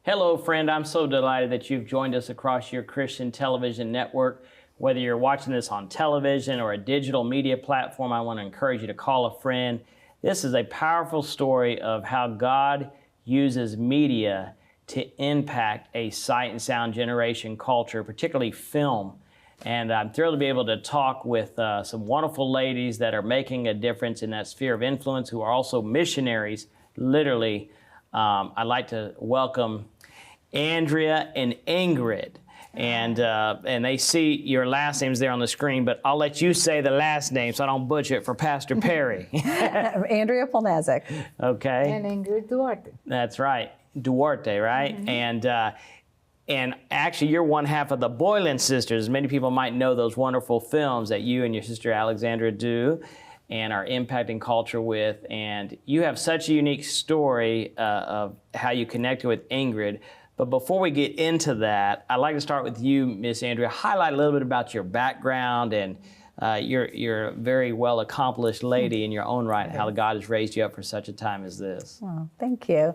Hello, friend. I'm so delighted that you've joined us across your Christian Television Network. Whether you're watching this on television or a digital media platform, I want to encourage you to call a friend. This is a powerful story of how God uses media to impact a sight and sound generation culture, particularly film. And I'm thrilled to be able to talk with some wonderful ladies that are making a difference in that sphere of influence, who are also missionaries, literally. I'd like to welcome Andrea and Ingrid. And they see your last names there on the screen, but I'll let you say the last name so I don't butcher it for Pastor Perry. Andrea Polnaszek. Okay. And Ingrid Duarte. That's right. Duarte, right? Mm-hmm. And actually, you're one half of the Boylan sisters. Many people might know those wonderful films that you and your sister Alexandra do and are impacting culture with. And you have such a unique story of how you connected with Ingrid. But before we get into that, I'd like to start with you, Miss Andrea. Highlight a little bit about your background, and you're a very well accomplished lady in your own right, how God has raised you up for such a time as this. Oh, thank you.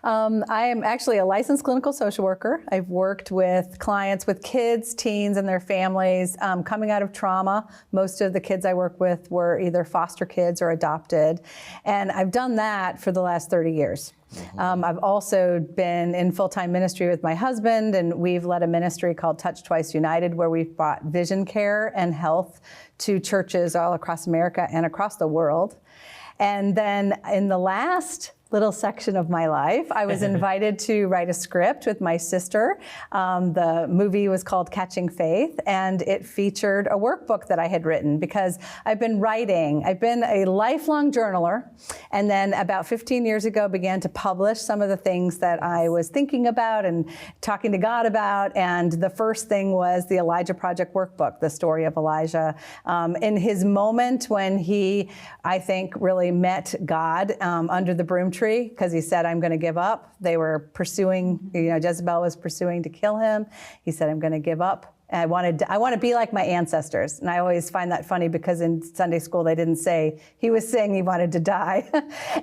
I am actually a licensed clinical social worker. I've worked with clients with kids, teens, and their families coming out of trauma. Most of the kids I work with were either foster kids or adopted. And I've done that for the last 30 years. Mm-hmm. I've also been in full-time ministry with my husband, and we've led a ministry called Touch Twice United, where we've brought vision care and health to churches all across America and across the world. And then in the last little section of my life, I was invited to write a script with my sister. The movie was called Catching Faith, and it featured a workbook that I had written because I've been writing. I've been a lifelong journaler, and then about 15 years ago began to publish some of the things that I was thinking about and talking to God about. And the first thing was the Elijah Project workbook, the story of Elijah. In his moment when he, I think, really met God under the broom tree, because he said, I'm going to give up. They were pursuing, Jezebel was pursuing to kill him. He said, I'm going to give up. And I want to be like my ancestors. And I always find that funny because in Sunday school, they didn't say, he was saying he wanted to die.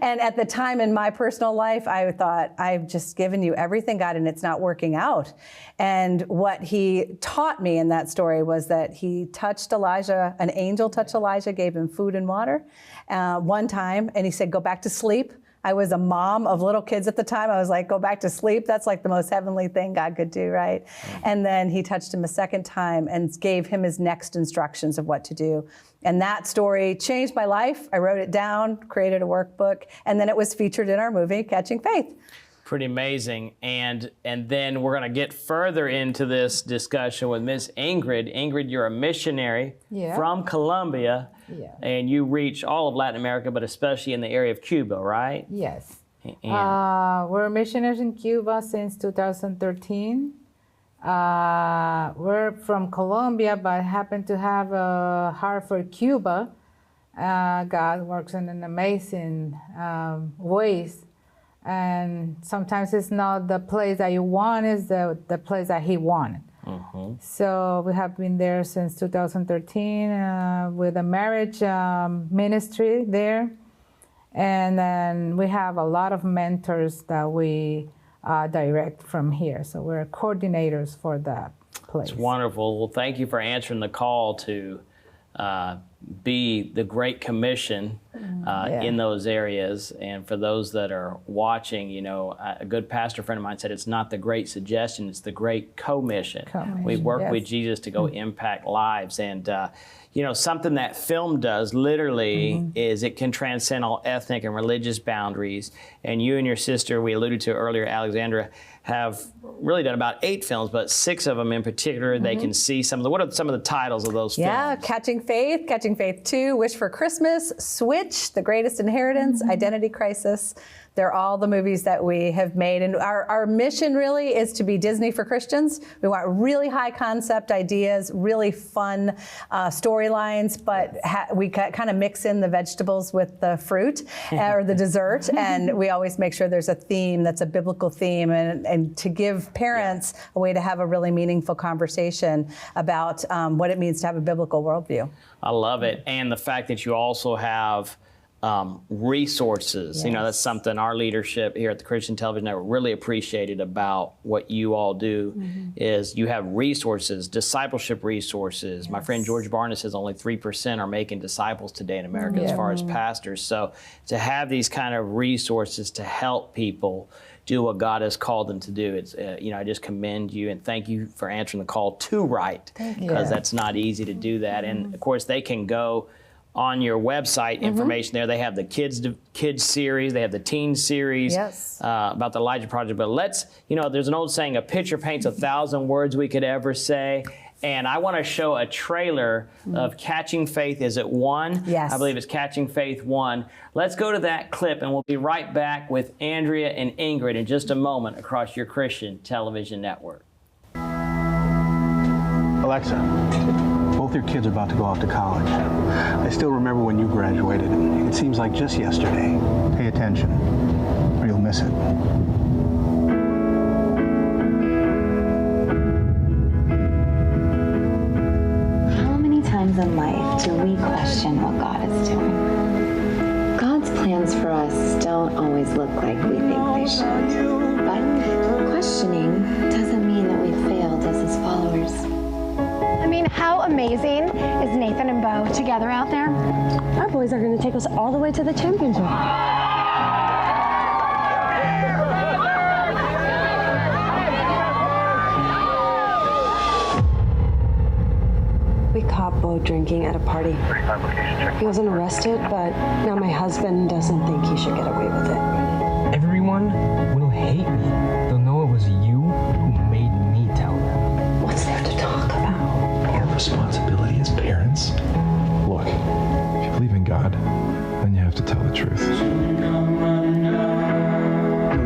And at the time in my personal life, I thought, I've just given you everything, God, and it's not working out. And what he taught me in that story was that he touched Elijah, an angel touched Elijah, gave him food and water one time. And he said, go back to sleep. I was a mom of little kids at the time. I was like, go back to sleep. That's like the most heavenly thing God could do, right? Mm-hmm. And then he touched him a second time and gave him his next instructions of what to do. And that story changed my life. I wrote it down, created a workbook, and then it was featured in our movie, Catching Faith. Pretty amazing. And then we're going to get further into this discussion with Miss Ingrid. Ingrid, you're a missionary from Colombia, and you reach all of Latin America, but especially in the area of Cuba, right? Yes. We're missionaries in Cuba since 2013. We're from Colombia, but happen to have a heart for Cuba. God works in an amazing ways. And sometimes it's not the place that you want, it's the place that he wanted. Mm-hmm. So we have been there since 2013 with a marriage ministry there. And then we have a lot of mentors that we direct from here. So we're coordinators for that place. It's wonderful. Well, thank you for answering the call to be the Great Commission in those areas. And for those that are watching, a good pastor friend of mine said it's not the great suggestion, it's the great commission. We work with Jesus to go impact lives. And something that film does literally is it can transcend all ethnic and religious boundaries. And you and your sister, we alluded to earlier, Alexandra, have really done about 8 films, but 6 of them in particular, they can see some of the, what are some of the titles of those films? Yeah, Catching Faith 2, Wish for Christmas, Switch, The Greatest Inheritance, Identity Crisis. They're all the movies that we have made. And our mission really is to be Disney for Christians. We want really high concept ideas, really fun storylines, but we kind of mix in the vegetables with the fruit or the dessert. And we always make sure there's a theme that's a biblical theme and to give parents a way to have a really meaningful conversation about what it means to have a biblical worldview. I love it. And the fact that you also have resources. You know, that's something our leadership here at the Christian Television Network really appreciated about what you all do is you have resources, discipleship resources. My friend George Barna says only 3% are making disciples today in America as far as pastors. So to have these kind of resources to help people do what God has called them to do, it's you know, I just commend you and thank you for answering the call to write, because that's not easy to do that. And of course they can go on your website, information there. They have the kids series, they have the teen series about the Elijah Project. But let's, you know, there's an old saying, a picture paints 1,000 words we could ever say. And I want to show a trailer of Catching Faith. Is it 1? Yes. I believe it's Catching Faith 1. Let's go to that clip, and we'll be right back with Andrea and Ingrid in just a moment across your Christian Television Network. Alexa, both your kids are about to go off to college. I still remember when you graduated. It seems like just yesterday. Pay attention, or you'll miss it. How many times in life do we question what God is doing? God's plans for us don't always look like we think they should. But questioning doesn't mean that we failed as His followers. I mean, how amazing is Nathan and Bo together out there? Our boys are going to take us all the way to the championship. We caught Bo drinking at a party. He wasn't arrested, but now my husband doesn't think he should get away with it. Everyone will hate me. They'll know it was you who made me tell them. What's there to talk about? Our responsibility as parents. Look, if you believe in God, then you have to tell the truth.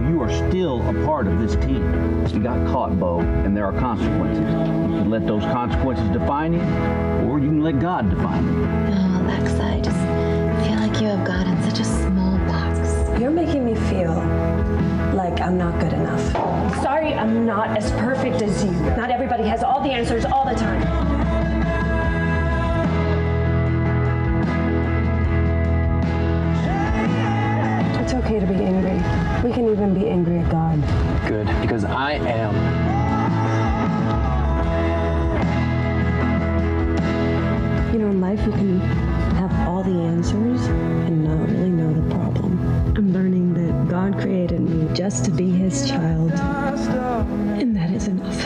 You are still a part of this team. You got caught, Bo, and there are consequences. You can let those consequences define you, or you can let God define you. Oh, Alexa, I just feel like you have God in such a small box. You're making me feel like I'm not good enough. Sorry, I'm not as perfect as you. Not everybody has all the answers all the time. It's okay to be angry. We can even be angry at God. Good, because I am. You know, in life you can have all the answers and not really know the problem. I'm learning that God created me just to be His child, and that is enough.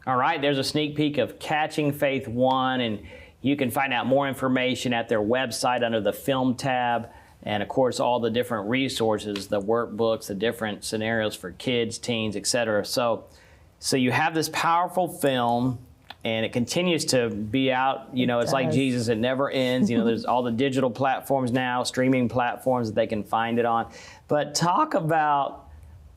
All right, there's a sneak peek of Catching Faith 1, and you can find out more information at their website under the Film tab, and of course all the different resources, the workbooks, the different scenarios for kids, teens, etc. So you have this powerful film, and it continues to be out. You know, it's like Jesus, it never ends. You know, there's all the digital platforms now, streaming platforms that they can find it on. But talk about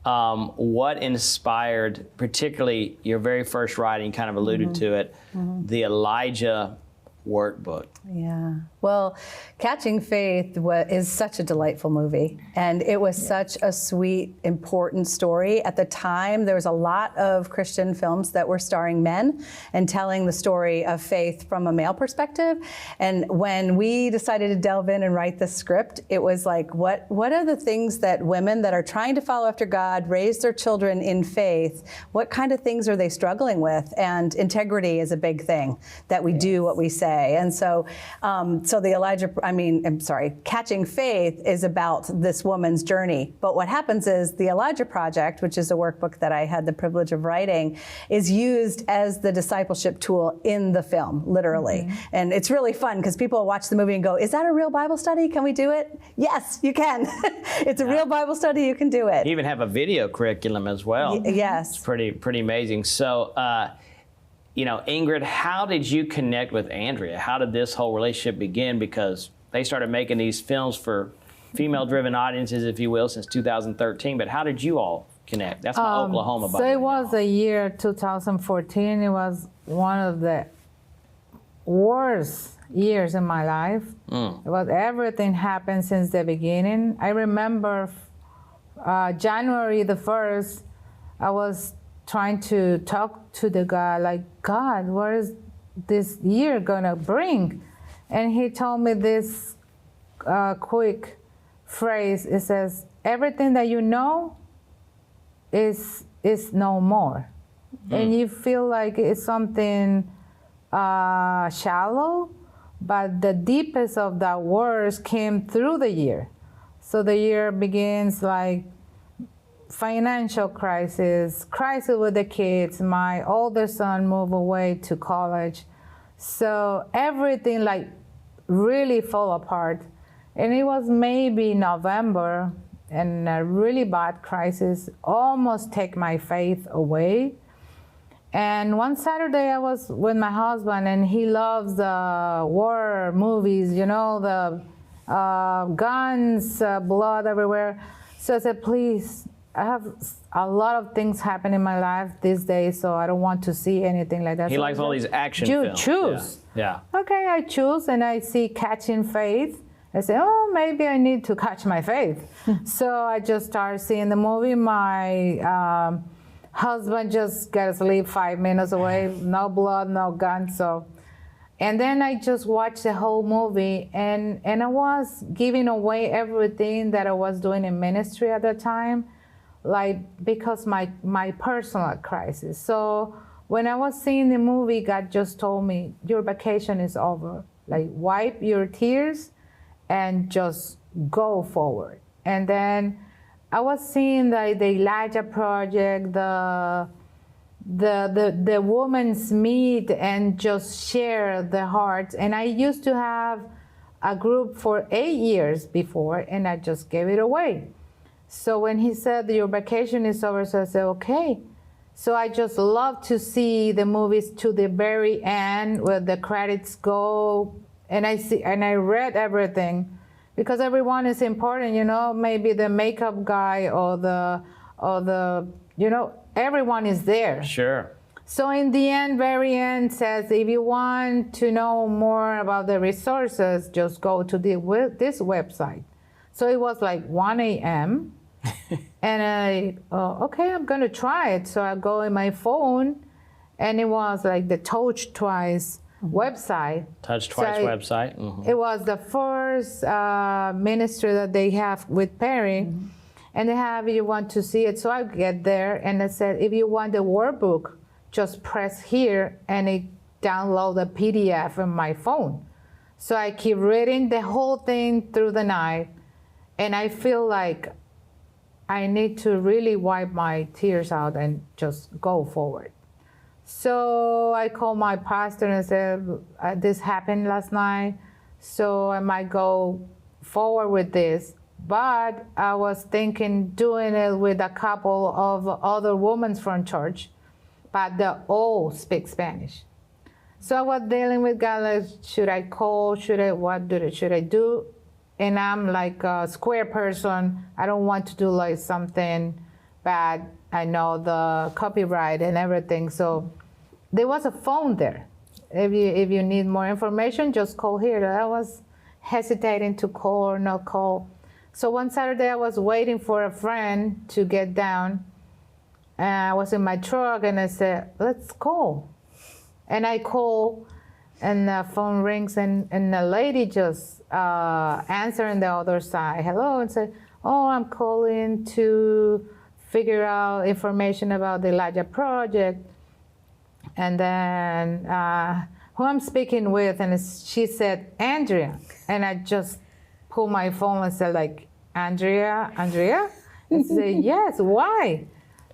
what inspired, particularly your very first writing, you kind of alluded to it, the Elijah workbook. Yeah. Well, Catching Faith is such a delightful movie, and it was such a sweet, important story. At the time, there was a lot of Christian films that were starring men and telling the story of faith from a male perspective. And when we decided to delve in and write the script, it was like, what are the things that women that are trying to follow after God, raise their children in faith, what kind of things are they struggling with? And integrity is a big thing, that we do what we say. And so Catching Faith is about this woman's journey. But what happens is the Elijah Project, which is a workbook that I had the privilege of writing, is used as the discipleship tool in the film, literally. And it's really fun because people watch the movie and go, is that a real Bible study? Can we do it? Yes, you can. It's a real Bible study. You can do it. You even have a video curriculum as well. Yes. It's pretty amazing. So, you know, Ingrid, how did you connect with Andrea? How did this whole relationship begin? Because they started making these films for female-driven audiences, if you will, since 2013. But how did you all connect? That's my Oklahoma. So it was the year 2014. It was one of the worst years in my life. It was everything happened since the beginning. I remember January the 1st, I was trying to talk to the God, like, God, where is this year gonna bring? And he told me this quick phrase. It says, everything that you know is no more. And you feel like it's something shallow, but the deepest of that words came through the year. So the year begins like financial crisis with the kids. My older son moved away to college. So everything like really fell apart. And it was maybe November, and a really bad crisis almost took my faith away. And one Saturday I was with my husband, and he loves the war movies, you know, the guns, blood everywhere. So I said, please, I have a lot of things happen in my life these days, so I don't want to see anything like that. He so likes all these action you films. choose. Yeah. Okay, I choose, and I see Catching Faith. I say, oh, maybe I need to catch my faith. So I just started seeing the movie. My husband just got asleep 5 minutes away. No blood, no gun. So, and then I just watched the whole movie, and I was giving away everything that I was doing in ministry at the time, like because my personal crisis. So when I was seeing the movie, God just told me, your vacation is over. Like, wipe your tears and just go forward. And then I was seeing the Elijah Project, the women's meet and just share their hearts. And I used to have a group for 8 years before, and I just gave it away. So when he said your vacation is over, so I said, okay. So I just love to see the movies to the very end where the credits go, and I read everything, because everyone is important, you know, maybe the makeup guy or the you know, everyone is there. Sure. So in the end, very end says, if you want to know more about the resources, just go to this website. So it was like 1 a.m. and okay, I'm gonna try it. So I go in my phone, and it was like the Touch Twice website. Touch Twice website. Mm-hmm. It was the first ministry that they have with Perry, and they have, you want to see it. So I get there, and it said, if you want the workbook, just press here, and it download the PDF on my phone. So I keep reading the whole thing through the night, and I feel like I need to really wipe my tears out and just go forward. So I called my pastor and said, this happened last night, so I might go forward with this. But I was thinking doing it with a couple of other women from church, but they all speak Spanish. So I was dealing with God, like, should I call, should I do? And I'm like a square person. I don't want to do like something bad. I know the copyright and everything. So there was a phone there. If you need more information, just call here. I was hesitating to call or not call. So one Saturday I was waiting for a friend to get down. And I was in my truck, and I said, let's call. And I call, and the phone rings, and the lady just answered on the other side, hello, and said, oh, I'm calling to figure out information about the Elijah Project. And then who I'm speaking with, and she said, Andrea. And I just pulled my phone and said, like, Andrea? And she said, yes, why?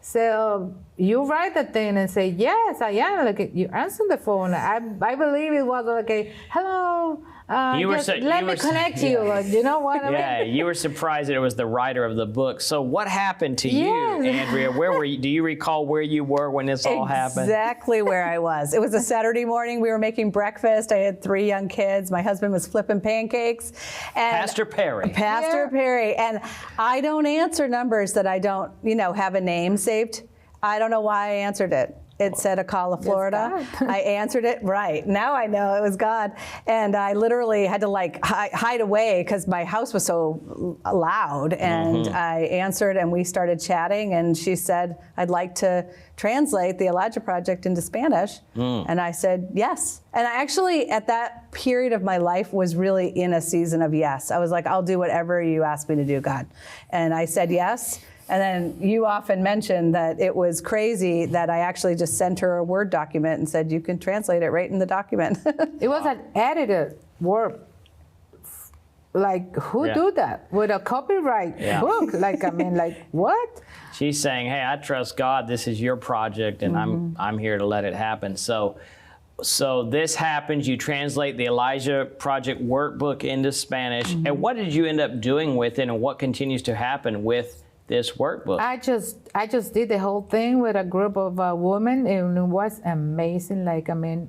So you write the thing and say, yes, I am. Like, you answer the phone. I believe it was like, hello, let me connect you. Like, you know what I mean? Yeah, you were surprised that it was the writer of the book. So what happened to you, Andrea? Where were you? Do you recall where you were when this all happened? Exactly where I was. It was a Saturday morning. We were making breakfast. I had 3 young kids. My husband was flipping pancakes. And Pastor Perry. Perry. And I don't answer numbers that I don't, have a name saved. I don't know why I answered it. It said Ocala, Florida. I answered it right. Now I know it was God. And I literally had to like hide away because my house was so loud. And I answered and we started chatting. And she said, I'd like to translate the Elijah Project into Spanish. And I said, yes. And I actually, at that period of my life, was really in a season of yes. I was like, I'll do whatever you ask me to do, God. And I said yes. And then you often mention that it was crazy that I actually just sent her a Word document and said, you can translate it right in the document. It was an edited Word. Like, who do that with a copyright book? Like, I mean, like, what? She's saying, hey, I trust God. This is your project, and I'm here to let it happen. So this happens. You translate the Elijah Project workbook into Spanish. And what did you end up doing with it, and what continues to happen with this workbook? I just did the whole thing with a group of women, and it was amazing. Like, I mean,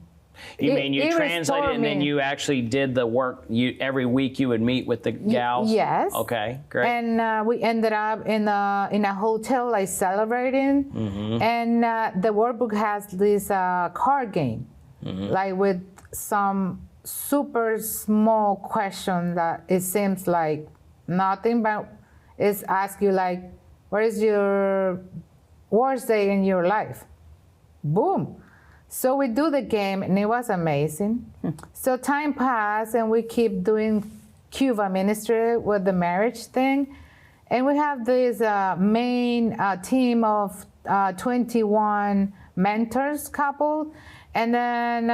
you translated and then you actually did the work. Every week you would meet with the gals? Yes. Okay, great. And we ended up in a hotel, like celebrating. And the workbook has this card game, like with some super small question that it seems like nothing, but it's ask you like, what is your worst day in your life? Boom. So we do the game, and it was amazing. So time passed, and we keep doing Cuba ministry with the marriage thing. And we have this main team of 21 mentors couple. And then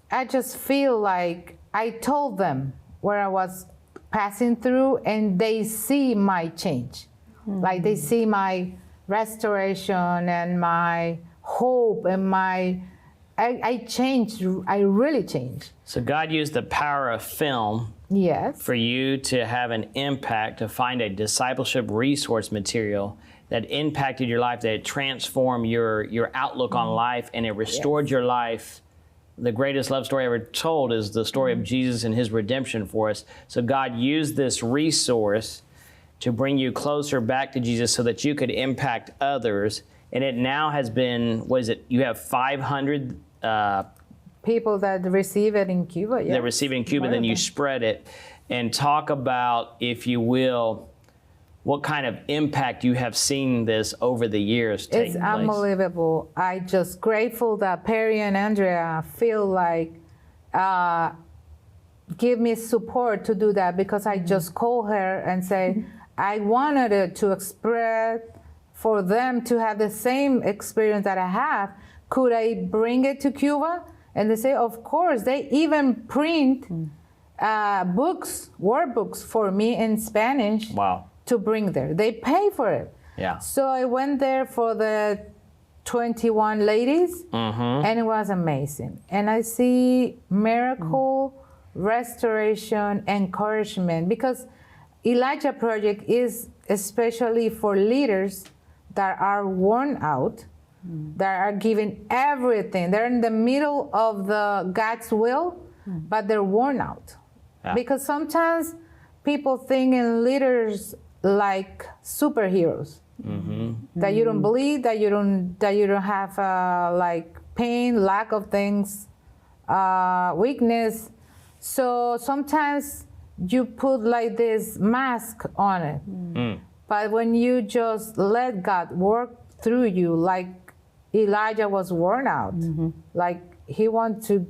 I just feel like I told them where I was passing through, and they see my change. Like, they see my restoration and my hope and I changed. I really changed. So God used the power of film for you to have an impact, to find a discipleship resource material that impacted your life, that transformed your outlook on life, and it restored your life. The greatest love story ever told is the story of Jesus and his redemption for us. So God used this resource to bring you closer back to Jesus so that you could impact others. And it now has been, you have 500 people that receive it in Cuba. That receive it in Cuba, and then you spread it. And talk about, if you will, what kind of impact you have seen this over the years take place. It's unbelievable. I just grateful that Perry and Andrea feel like give me support to do that, because I just call her and say, I wanted it to express for them to have the same experience that I have. Could I bring it to Cuba? And they say, of course. They even print books, workbooks for me in Spanish. Wow. To bring there. They pay for it. Yeah. So I went there for the 21 ladies, and it was amazing. And I see miracle, restoration, encouragement, because Elijah Project is especially for leaders that are worn out, that are giving everything. They're in the middle of the God's will, but they're worn out. Yeah. Because sometimes people think in leaders like superheroes, that you don't believe, that you don't have like pain, lack of things, weakness. So sometimes you put like this mask on it. But when you just let God work through you, like Elijah was worn out, like he wanted to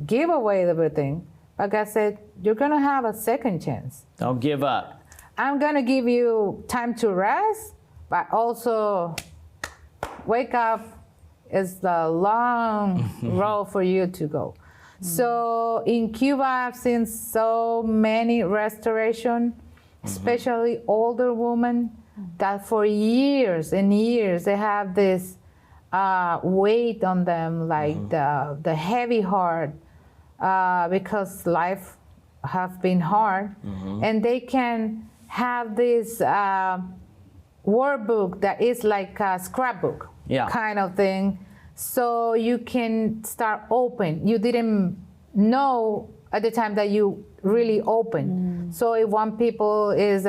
give away everything, but God said, you're gonna have a second chance. Don't give up. I'm gonna give you time to rest, but also wake up. Is the long road for you to go. So in Cuba, I've seen so many restoration, especially older women, that for years and years they have this weight on them, like the heavy heart, because life have been hard, and they can have this workbook that is like a scrapbook kind of thing. So you can start open. You didn't know at the time that you really open. So if one people is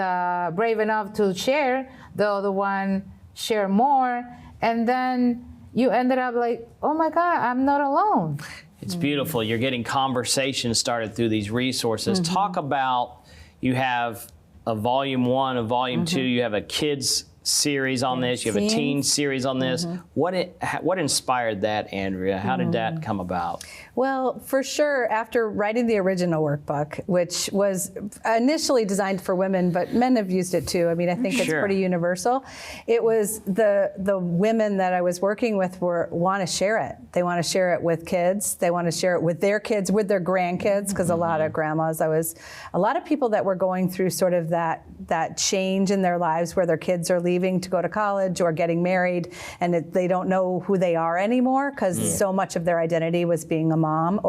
brave enough to share, the other one share more. And then you ended up like, oh my God, I'm not alone. It's beautiful. You're getting conversations started through these resources. Talk about, you have a volume 1, a volume 2, you have a kids series on this, you have a teen series on this. What inspired that, Andrea? How did that come about? Well, for sure, after writing the original workbook, which was initially designed for women, but men have used it too. I mean, I think it's pretty universal. It was the women that I was working with want to share it. They want to share it with kids. They want to share it with their kids, with their grandkids, because a lot of grandmas, a lot of people that were going through sort of that change in their lives where their kids are leaving to go to college or getting married, and they don't know who they are anymore because so much of their identity was being a mom,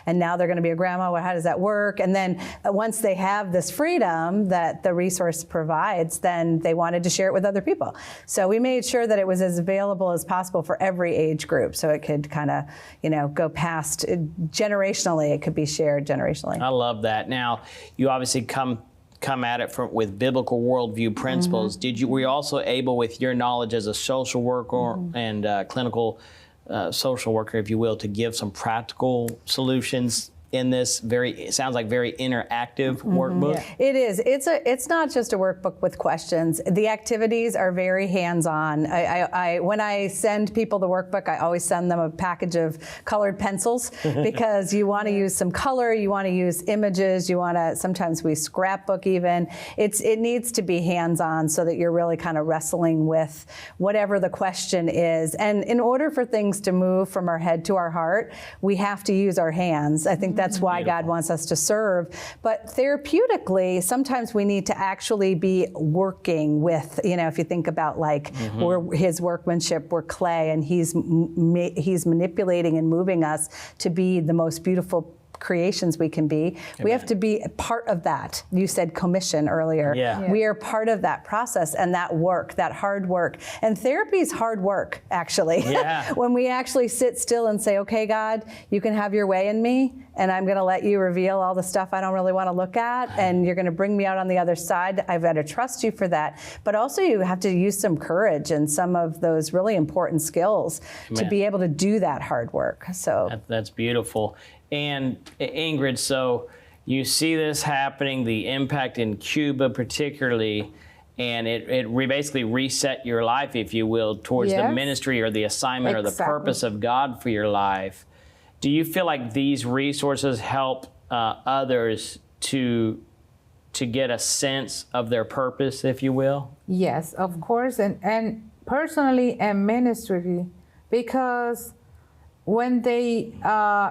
and now they're going to be a grandma. Well, how does that work? And then once they have this freedom that the resource provides, then they wanted to share it with other people. So we made sure that it was as available as possible for every age group, so it could kind of, go past generationally. It could be shared generationally. I love that. Now, you obviously come at it with biblical worldview principles. Were you also able, with your knowledge as a social worker and clinical social worker, if you will, to give some practical solutions in this it sounds like very interactive workbook? Yeah. It is. It's not just a workbook with questions. The activities are very hands-on. When I send people the workbook, I always send them a package of colored pencils because you want to use some color, you want to use images, sometimes we scrapbook even. It needs to be hands-on so that you're really kind of wrestling with whatever the question is. And in order for things to move from our head to our heart, we have to use our hands. I think that's why God wants us to serve. But therapeutically, sometimes we need to actually be working with, if you think about we're his workmanship, we're clay, and he's manipulating and moving us to be the most beautiful creations we can be. Amen. We have to be a part of that. You said commission earlier. Yeah. We are part of that process and that work, that hard work. And therapy is hard work, actually. Yeah. When we actually sit still and say, okay, God, you can have your way in me, and I'm going to let you reveal all the stuff I don't really want to look at, and you're going to bring me out on the other side. I've got to trust you for that. But also you have to use some courage and some of those really important skills to be able to do that hard work. So that's beautiful. And Ingrid, so you see this happening, the impact in Cuba particularly, and it basically reset your life, if you will, towards the ministry or the assignment or the purpose of God for your life. Do you feel like these resources help others to get a sense of their purpose, if you will? Yes, of course, and personally and ministry, because when they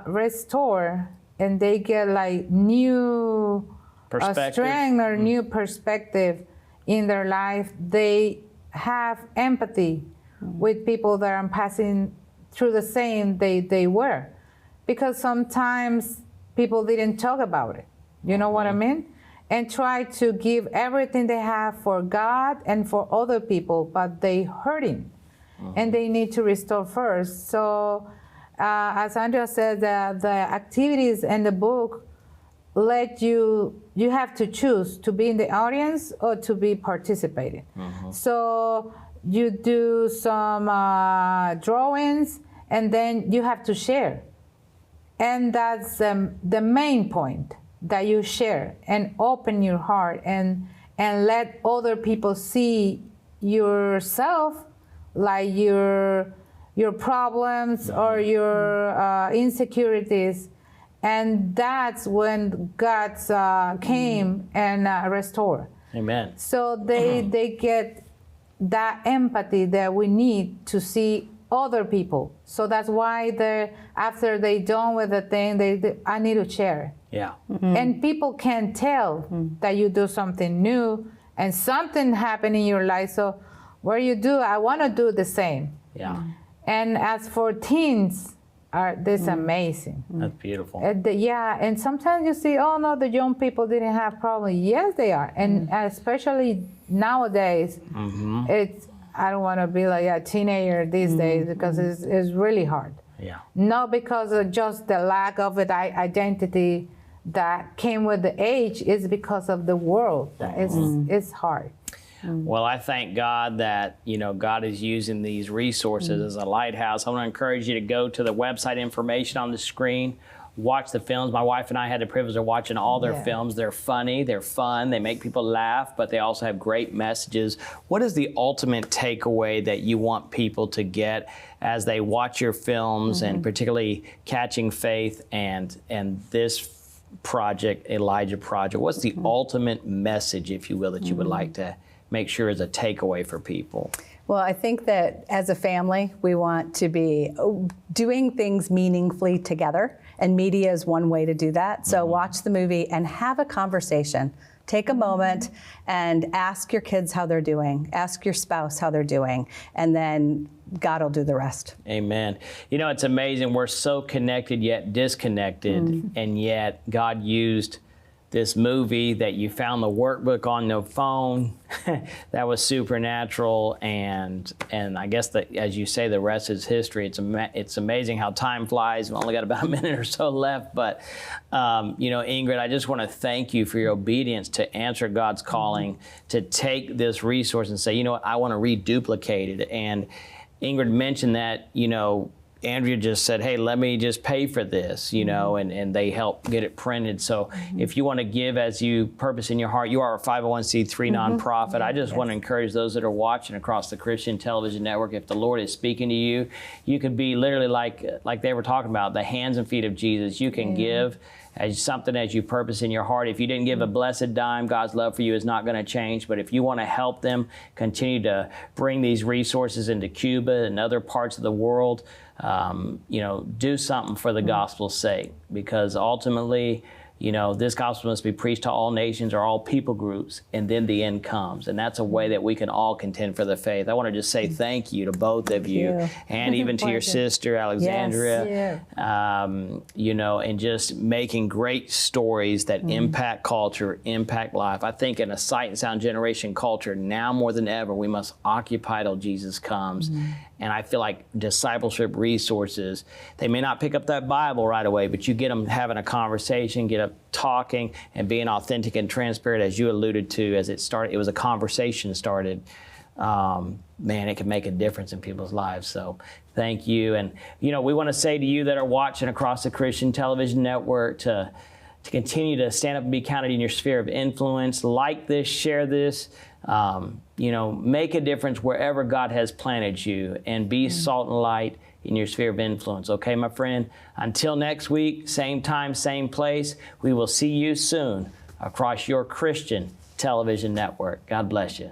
restore and they get new strength or new perspective in their life, they have empathy with people that are passing through the same they were. Because sometimes people didn't talk about it, you know what I mean? And try to give everything they have for God and for other people, but they hurting and they need to restore first. So as Andrea said, the activities in the book let you have to choose to be in the audience or to be participating. So you do some drawings, and then you have to share. And that's the main point, that you share and open your heart and let other people see yourself, like your problems or your insecurities. And that's when God came and restored. Amen. So they get that empathy that we need to see other people. So that's why after they done with the thing, I need to share. Yeah. And people can tell that you do something new and something happened in your life. So what do, I want to do the same. Yeah. And as for teens, this amazing. That's beautiful. Yeah, and sometimes you see, oh no, the young people didn't have problems. Yes, they are, and especially nowadays, it's. I don't want to be like a teenager these days because it's really hard. Yeah. Not because of just the lack of identity that came with the age, it's because of the world. It's hard. Well, I thank God that, God is using these resources as a lighthouse. I want to encourage you to go to the website information on the screen. Watch the films. My wife and I had the privilege of watching all their films. They're funny, they're fun, they make people laugh, but they also have great messages. What is the ultimate takeaway that you want people to get as they watch your films, and particularly Catching Faith and this project, Elijah Project? What's the ultimate message, if you will, that you would like to make sure is a takeaway for people? Well, I think that as a family, we want to be doing things meaningfully together, and media is one way to do that. So watch the movie and have a conversation. Take a moment and ask your kids how they're doing. Ask your spouse how they're doing, and then God will do the rest. Amen. It's amazing. We're so connected yet disconnected, and yet God used this movie that you found the workbook on the phone that was supernatural, and I guess that, as you say, the rest is history. It's amazing how time flies. We've only got about a minute or so left, but Ingrid, I just want to thank you for your obedience to answer God's calling, to take this resource and say, I want to reduplicate it. And Ingrid mentioned that, Andrea just said, hey, let me just pay for this, and they help get it printed. So if you want to give as you purpose in your heart, you are a 501c3 nonprofit. I just want to encourage those that are watching across the Christian Television Network, if the Lord is speaking to you, you could be literally like they were talking about, the hands and feet of Jesus. You can give as something as you purpose in your heart. If you didn't give a blessed dime, God's love for you is not going to change. But if you want to help them continue to bring these resources into Cuba and other parts of the world, do something for the gospel's sake, because ultimately, this gospel must be preached to all nations or all people groups, and then the end comes. And that's a way that we can all contend for the faith. I want to just say thank you to both of you, and even to your sister, Alexandria, and just making great stories that impact culture, impact life. I think in a sight and sound generation culture, now more than ever, we must occupy till Jesus comes. And I feel like discipleship resources, they may not pick up that Bible right away, but you get them having a conversation, get them talking, and being authentic and transparent, as you alluded to, as it started. It was a conversation started. Man, it can make a difference in people's lives. So thank you. And, we want to say to you that are watching across the Christian Television Network to continue to stand up and be counted in your sphere of influence. Like this, share this. Make a difference wherever God has planted you, and be salt and light in your sphere of influence. Okay, my friend? Until next week, same time, same place, we will see you soon across your Christian Television Network. God bless you.